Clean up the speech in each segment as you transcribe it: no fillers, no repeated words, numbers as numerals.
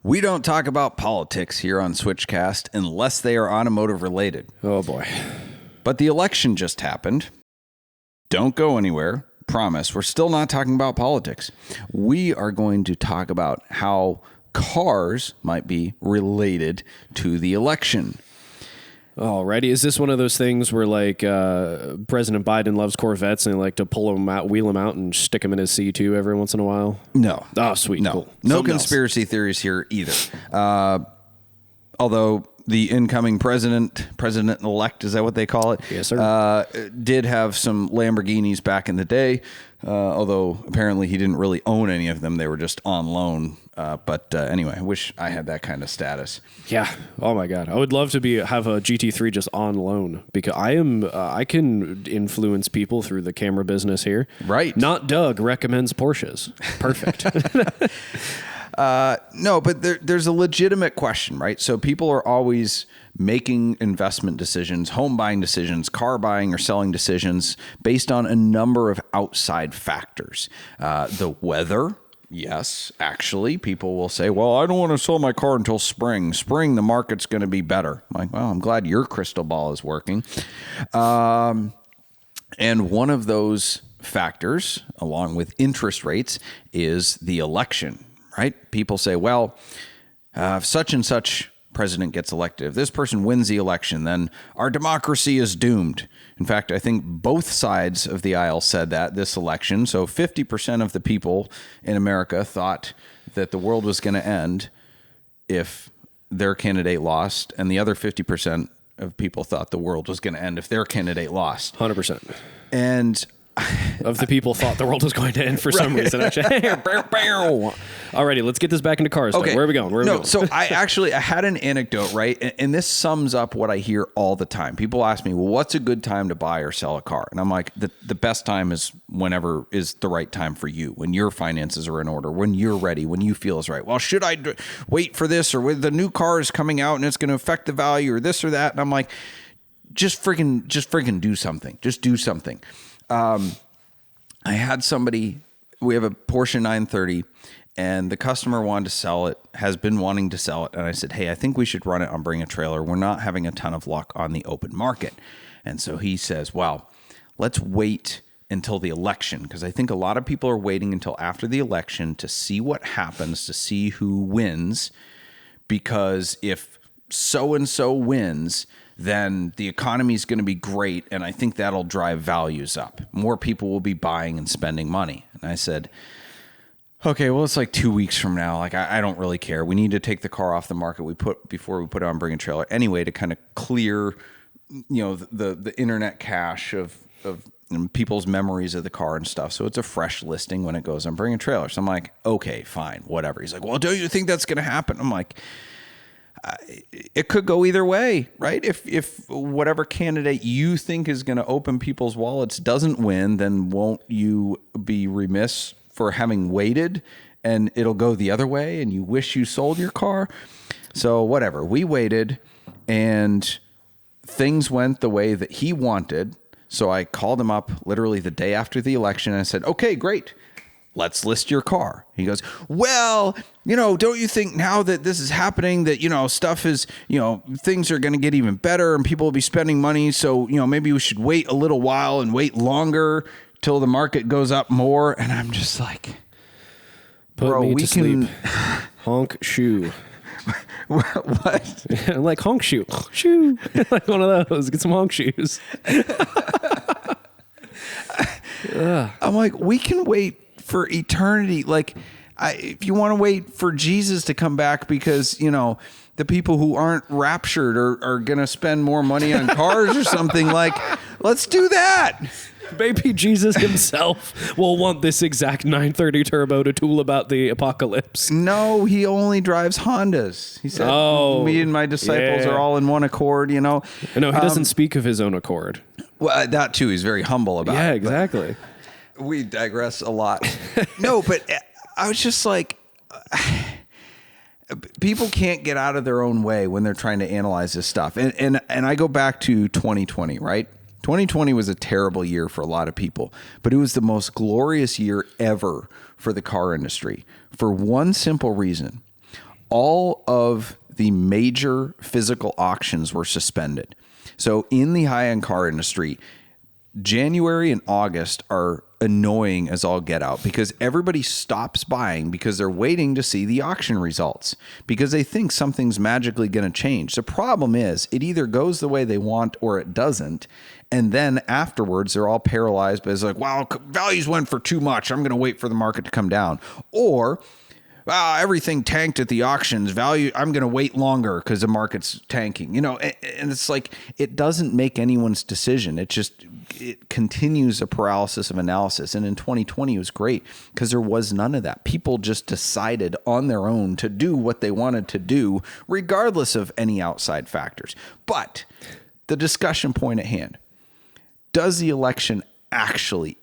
We don't talk about politics here on Switchcast unless they are automotive related. Oh, boy. But the election just happened. Don't go anywhere. Promise. We're still not talking about politics. We are going to talk about how cars might be related to the election. Alrighty. Is this one of those things where, like, President Biden loves Corvettes and they like to pull them out, wheel them out, and stick them in his C2 every once in a while? No. Oh, sweet. No. Cool. No Something conspiracy theories here either. Although the incoming president-elect, is that what they call it? Yes, sir. Did have some Lamborghinis back in the day, although apparently he didn't really own any of them. They were just on loan. But anyway, I wish I had that kind of status. Yeah. Oh my God. I would love to have a GT3 just on loan because I can influence people through the camera business here. Right. Not Doug recommends Porsches. Perfect. No, but there's a legitimate question, right? So people are always making investment decisions, home buying decisions, car buying or selling decisions based on a number of outside factors. The weather. Yes, actually, people will say, well, I don't want to sell my car until spring. Spring, the market's going to be better. I'm like, well, I'm glad your crystal ball is working. And one of those factors, along with interest rates, is the election, right? People say, well, if such and such president gets elected, if this person wins the election, then our democracy is doomed. In fact, I think both sides of the aisle said that this election. So 50% of the people in America thought that the world was going to end if their candidate lost, and the other 50% of people thought the world was going to end if their candidate lost. 100%. And of the people thought the world was going to end for some reason. Actually. Alrighty, let's get this back into cars. Okay. Where are we going? So I had an anecdote, right? And this sums up what I hear all the time. People ask me, well, what's a good time to buy or sell a car? And I'm like, the best time is whenever is the right time for you, when your finances are in order, when you're ready, when you feel is right. Well, should I wait for this, or when the new car is coming out and it's going to affect the value, or this or that? And I'm like, just freaking do something. Just do something. I had somebody, we have a Porsche 930 and the customer wanted to sell it, has been wanting to sell it. And I said, hey, I think we should run it on Bring a Trailer. We're not having a ton of luck on the open market. And so he says, well, let's wait until the election, because I think a lot of people are waiting until after the election to see what happens, to see who wins, because if so-and-so wins, then the economy is going to be great, and I think that'll drive values up. More people will be buying and spending money. And I said, okay, well, it's like 2 weeks from now. Like, I don't really care. We need to take the car off the market before we put it on Bring a Trailer anyway, to kind of clear, the internet cache of people's memories of the car and stuff. So it's a fresh listing when it goes on Bring a Trailer. So I'm like, okay, fine, whatever. He's like, well, don't you think that's going to happen? I'm like, it could go either way, right? If whatever candidate you think is going to open people's wallets doesn't win, then won't you be remiss for having waited, and it'll go the other way and you wish you sold your car? So whatever, we waited and things went the way that he wanted. So I called him up literally the day after the election and I said, okay, great. Let's list your car. He goes, well, don't you think now that this is happening that, stuff is, things are going to get even better and people will be spending money. So, maybe we should wait a little while and wait longer till the market goes up more. And I'm just like, bro, we can sleep. Honk shoe. What? Like honk shoe. Shoe. Like one of those. Get some honk shoes. I'm like, we can wait for eternity. Like, if you want to wait for Jesus to come back because, the people who aren't raptured are going to spend more money on cars or something, like, let's do that. Maybe Jesus himself will want this exact 930 turbo to tool about the apocalypse. No, he only drives Hondas. He said, me and my disciples are all in one accord, No, he doesn't speak of his own accord. Well, that too. He's very humble about it. Yeah, exactly. We digress a lot. No, but I was just like, people can't get out of their own way when they're trying to analyze this stuff. And I go back to 2020, right? 2020 was a terrible year for a lot of people, but it was the most glorious year ever for the car industry for one simple reason. all of the major physical auctions were suspended. So in the high-end car industry, January and August are annoying as all get out because everybody stops buying because they're waiting to see the auction results because they think something's magically going to change. The problem is it either goes the way they want or it doesn't. And then afterwards, they're all paralyzed, but it's like, wow, values went for too much. I'm going to wait for the market to come down. Or, wow, everything tanked at the auctions. Value, I'm going to wait longer because the market's tanking. You know, and it's like, it doesn't make anyone's decision. It continues a paralysis of analysis. And in 2020, it was great because there was none of that. People just decided on their own to do what they wanted to do, regardless of any outside factors. But the discussion point at hand, does the election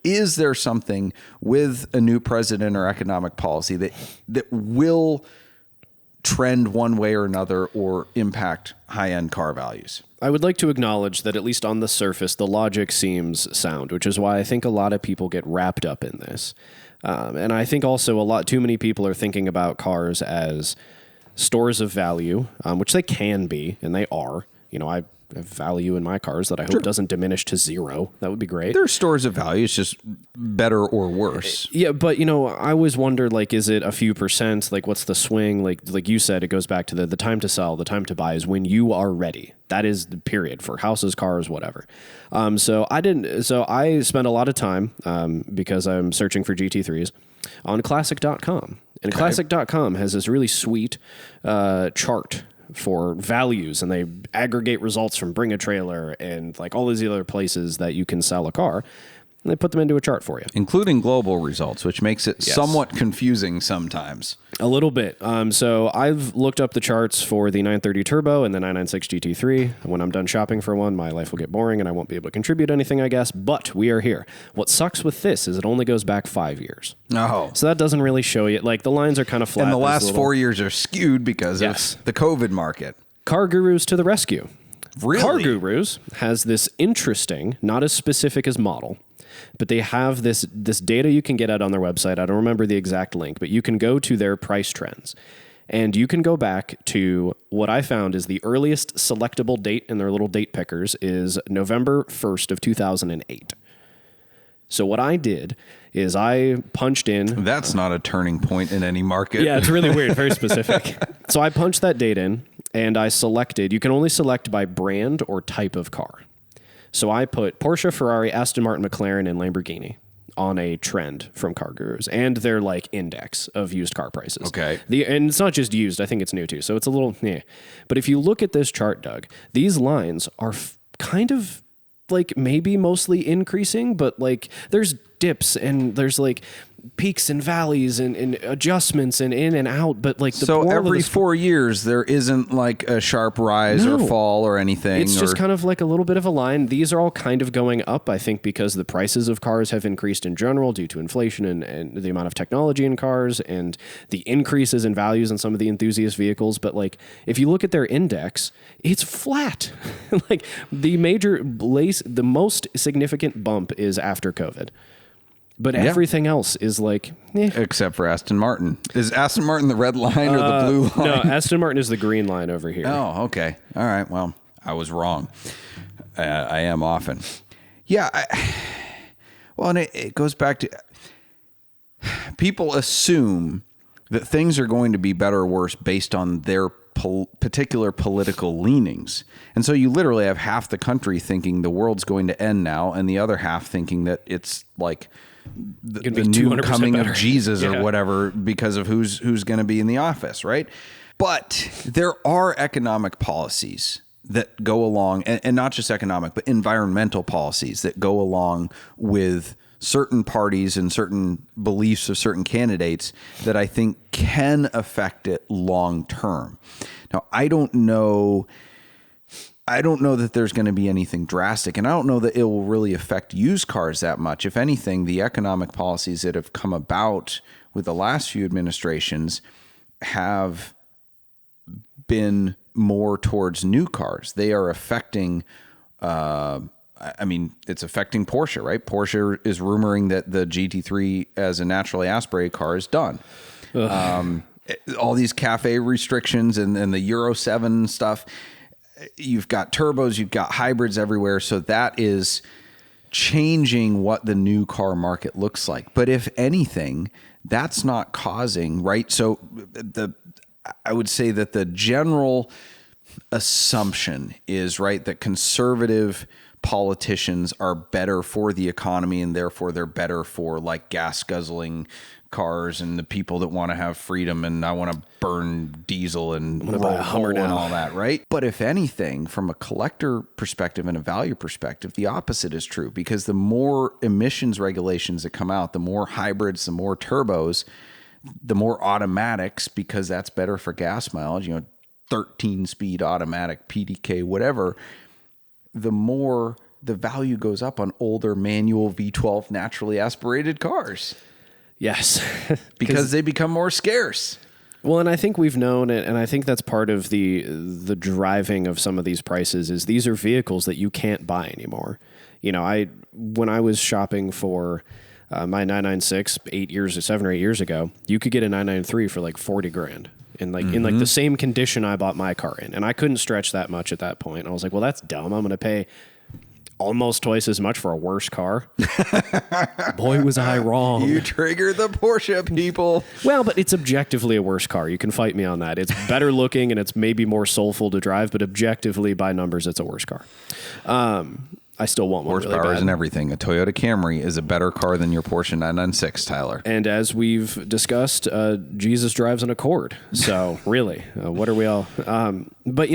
is there something with a new president or economic policy that will trend one way or another or impact high-end car values? I would like to acknowledge that at least on the surface, the logic seems sound, which is why I think a lot of people get wrapped up in this. And I think also too many people are thinking about cars as stores of value, which they can be, and they are. You know, I have value in my cars that I hope doesn't diminish to zero. That would be great. They're stores of value. It's just better or worse. Yeah, but you know, I always wonder, like, is it a few percent? Like, what's the swing? Like you said, it goes back to the time to sell, the time to buy is when you are ready. That is the period for houses, cars, whatever. So I spent a lot of time because I'm searching for GT3s on classic.com. And classic.com has this really sweet chart for values, and they aggregate results from Bring a Trailer and like all these other places that you can sell a car, and they put them into a chart for you, including global results, which makes it somewhat confusing sometimes. A little bit. So I've looked up the charts for the 930 Turbo and the 996 GT3. When I'm done shopping for one, my life will get boring and I won't be able to contribute anything, I guess, but we are here. What sucks with this is it only goes back 5 years. Oh. So that doesn't really show you. Like, the lines are kind of flat. And the last 4 years are skewed because of the COVID market. Car Gurus to the rescue. Really? Car Gurus has this interesting, not as specific as model, but they have this data you can get at on their website. I don't remember the exact link, but you can go to their price trends. And you can go back to what I found is the earliest selectable date in their little date pickers is November 1st of 2008. So what I did is I punched in... That's not a turning point in any market. Yeah, it's really weird, very specific. So I punched that date in, and I selected... You can only select by brand or type of car. So I put Porsche, Ferrari, Aston Martin, McLaren, and Lamborghini on a trend from Car Gurus and their like index of used car prices. Okay. And it's not just used. I think it's new too. So it's a little, But if you look at this chart, Doug, these lines are kind of like maybe mostly increasing, but like there's dips and there's like peaks and valleys and adjustments and in and out, but like so every 4 years there isn't like a sharp rise or fall or anything. It's just kind of like a little bit of a line. These are all kind of going up, I think, because the prices of cars have increased in general due to inflation and the amount of technology in cars and the increases in values in some of the enthusiast vehicles. But like if you look at their index, it's flat. Like the most significant bump is after COVID. But everything else is like... Except for Aston Martin. Is Aston Martin the red line or the blue line? No, Aston Martin is the green line over here. Oh, okay. All right. Well, I was wrong. I am often. Yeah. And it goes back to... People assume that things are going to be better or worse based on their particular political leanings. And so you literally have half the country thinking the world's going to end now and the other half thinking that it's like... the new coming better. Of Jesus or whatever because of who's going to be in the office, right? But there are economic policies that go along, and not just economic, but environmental policies that go along with certain parties and certain beliefs of certain candidates that I think can affect it long term. Now, I don't know that there's going to be anything drastic, and I don't know that it will really affect used cars that much. If anything, the economic policies that have come about with the last few administrations have been more towards new cars. They are affecting, it's affecting Porsche, right? Porsche is rumoring that the GT3 as a naturally aspirated car is done. all these cafe restrictions and the Euro 7 stuff. You've got turbos, you've got hybrids everywhere. So that is changing what the new car market looks like. But if anything, that's not causing, right? So I would say that the general assumption is, right, that conservative politicians are better for the economy and therefore they're better for like gas guzzling cars and the people that want to have freedom and I want to burn diesel and buy a Hummer and now. all that, right? But if anything, from a collector perspective and a value perspective, the opposite is true, because the more emissions regulations that come out, the more hybrids, the more turbos, the more automatics, because that's better for gas mileage, 13 speed automatic, PDK, whatever, the more the value goes up on older manual V12 naturally aspirated cars. Yes. Because they become more scarce. Well, and I think we've known it, and I think that's part of the driving of some of these prices is these are vehicles that you can't buy anymore. When I was shopping for my 996 7 or 8 years ago, you could get a 993 for like $40,000 in the same condition I bought my car in, and I couldn't stretch that much at that point. I was like, well, that's dumb. I'm going to pay almost twice as much for a worse car. Boy, was I wrong. You trigger the Porsche people. Well, but it's objectively a worse car. You can fight me on that. It's better looking and it's maybe more soulful to drive, but objectively by numbers, it's a worse car. I still want one really bad. And everything. A Toyota Camry is a better car than your Porsche 996, Tyler. And as we've discussed, Jesus drives an Accord. So really, what are we all? But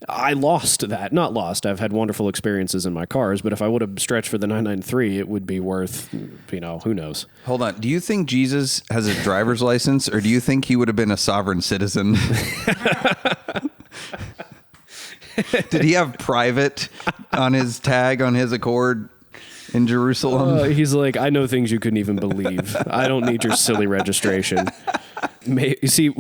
I lost that. Not lost. I've had wonderful experiences in my cars, but if I would have stretched for the 993, it would be worth, who knows? Hold on. Do you think Jesus has a driver's license, or do you think he would have been a sovereign citizen? Did he have private on his tag on his Accord in Jerusalem? He's like, I know things you couldn't even believe. I don't need your silly registration. You see...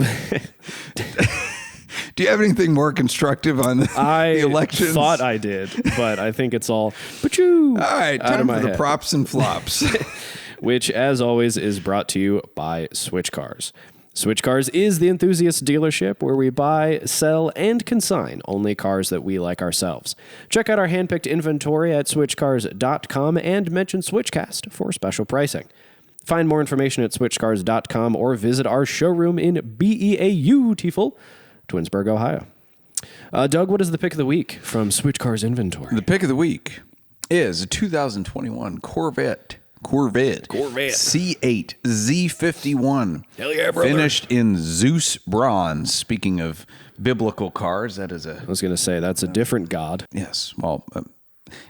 Do you have anything more constructive on the elections? I thought I did, but I think it's all all right, time for the props and flops. Which, as always, is brought to you by Switchcars. Switchcars is the enthusiast dealership where we buy, sell, and consign only cars that we like ourselves. Check out our handpicked inventory at switchcars.com and mention Switchcast for special pricing. Find more information at switchcars.com or visit our showroom in beautiful Twinsburg, Ohio. Doug, what is the pick of the week from Switchcars inventory? The pick of the week is a 2021 Corvette C8 Z51. Hell yeah, brother. Finished in Zeus bronze. Speaking of biblical cars, that is I was going to say, that's a different god. Yes. Well,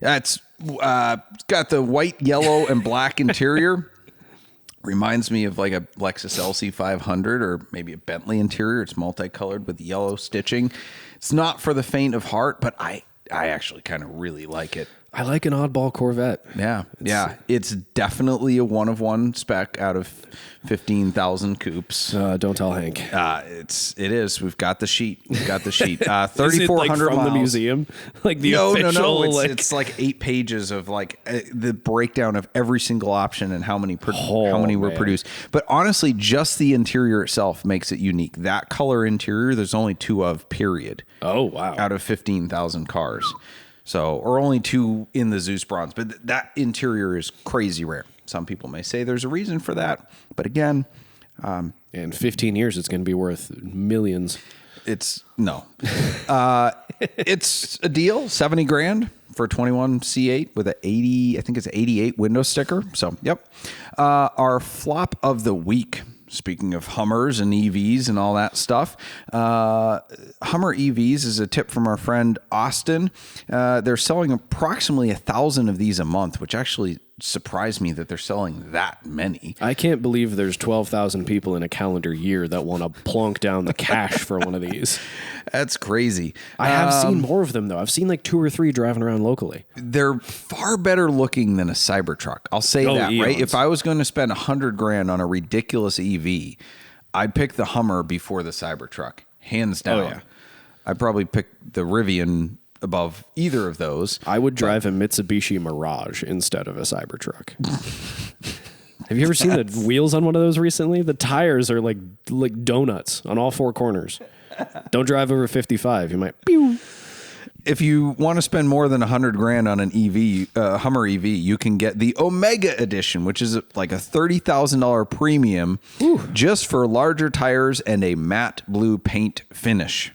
it's got the white, yellow, and black interior. Reminds me of like a Lexus LC500 or maybe a Bentley interior. It's multicolored with yellow stitching. It's not for the faint of heart, but I actually kind of really like it. I like an oddball Corvette. Yeah. It's definitely a one-of-one spec out of 15,000 coupes. Don't tell Hank. It is. We've got the sheet. 3,400 Is it like from miles. The museum? Like the No. official? It's like 8 pages of like the breakdown of every single option and how many were produced. But honestly, just the interior itself makes it unique. That color interior, there's only 2 of, period. Oh, wow. Out of 15,000 cars. So, or only 2 in the Zeus bronze, but that interior is crazy rare. Some people may say there's a reason for that, but again, in 15 years, it's going to be worth millions. It's a deal, 70 grand for a 21 C8 with a 80, I think it's an 88 window sticker. So, yep. Our flop of the week. Speaking of Hummers and EVs and all that stuff, Hummer EVs is a tip from our friend Austin. They're selling approximately 1,000 of these a month, which actually surprised me that they're selling that many. I can't believe there's 12,000 people in a calendar year that want to plunk down the cash for one of these. That's crazy. I have seen more of them, though. I've seen like 2 or 3 driving around locally. They're far better looking than a Cybertruck. I'll say that, eons. right? If I was going to spend 100 grand on a ridiculous EV, I'd pick the Hummer before the Cybertruck, hands down. Oh, yeah. I'd probably pick the Rivian above either of those. I would drive a Mitsubishi Mirage instead of a Cybertruck. Have you ever seen the wheels on one of those recently? The tires are like donuts on all four corners. Don't drive over 55. You might. Pew. If you want to spend more than $100,000 on an EV, Hummer EV, you can get the Omega Edition, which is like a $30,000 premium just for larger tires and a matte blue paint finish.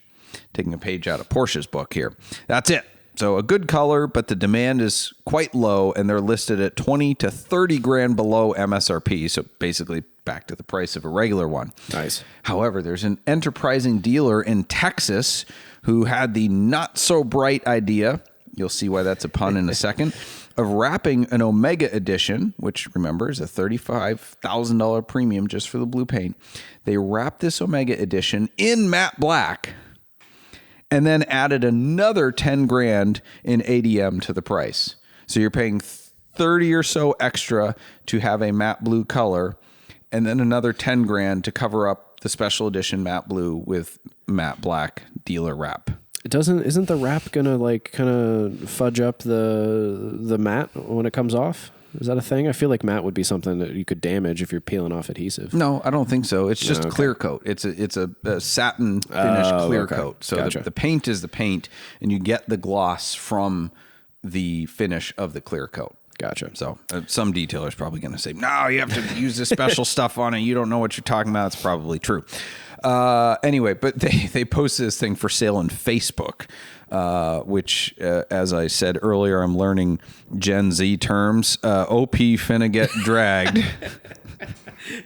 Taking a page out of Porsche's book here. That's it. So a good color, but the demand is quite low, and they're listed at $20,000 to $30,000 below MSRP. So basically back to the price of a regular one. Nice. However, there's an enterprising dealer in Texas who had the not so bright idea, you'll see why that's a pun in a second, of wrapping an Omega Edition, which remember is a $35,000 premium just for the blue paint. They wrapped this Omega Edition in matte black and then added another $10,000 in ADM to the price. So you're paying 30 or so extra to have a matte blue color, and then another $10,000 to cover up the special edition matte blue with matte black dealer wrap. Isn't the wrap gonna like kind of fudge up the matte when it comes off? Is that a thing? I feel like matte would be something that you could damage if you're peeling off adhesive. No, I don't think so. It's just clear coat. It's a satin finish clear coat. So Gotcha. the paint is the paint, and you get the gloss from the finish of the clear coat. Gotcha. So some detailer's probably going to say, no, you have to use this special stuff on it. You don't know what you're talking about. It's probably true. Anyway, but they posted this thing for sale on Facebook, which, as I said earlier, I'm learning Gen Z terms. OP finna get dragged.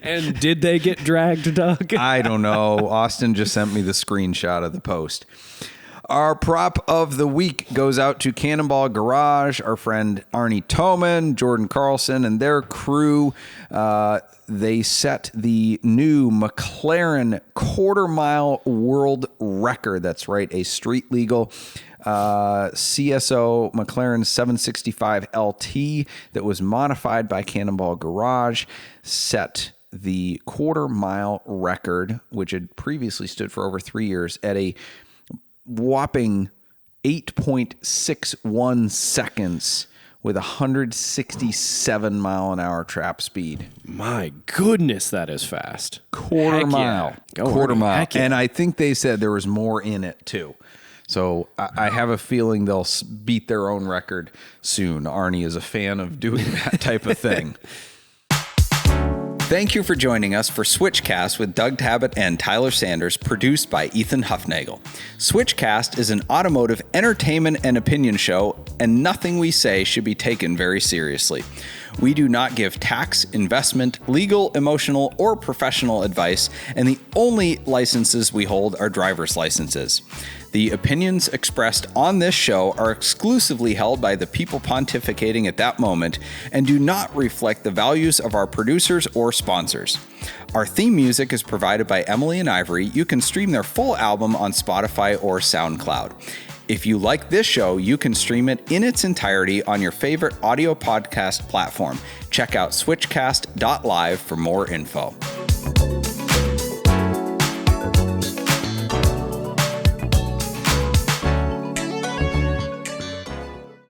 And did they get dragged, Doug? I don't know. Austin just sent me the screenshot of the post. Our prop of the week goes out to Cannonball Garage, our friend Arnie Toman, Jordan Carlson, and their crew. They set the new McLaren quarter-mile world record. That's right, a street-legal CSO McLaren 765 LT that was modified by Cannonball Garage, set the quarter-mile record, which had previously stood for over 3 years, at a whopping 8.61 seconds with 167 mile an hour trap speed. My goodness, that is fast. Quarter mile. Yeah. Quarter mile. Heck yeah. And I think they said there was more in it too. So I have a feeling they'll beat their own record soon. Arnie is a fan of doing that type of thing. Thank you for joining us for Switchcast with Doug Tabbitt and Tyler Sanders, produced by Ethan Huffnagel. Switchcast is an automotive entertainment and opinion show, and nothing we say should be taken very seriously. We do not give tax, investment, legal, emotional, or professional advice, and the only licenses we hold are driver's licenses. The opinions expressed on this show are exclusively held by the people pontificating at that moment and do not reflect the values of our producers or sponsors. Our theme music is provided by Emily and Ivory. You can stream their full album on Spotify or SoundCloud. If you like this show, you can stream it in its entirety on your favorite audio podcast platform. Check out switchcast.live for more info.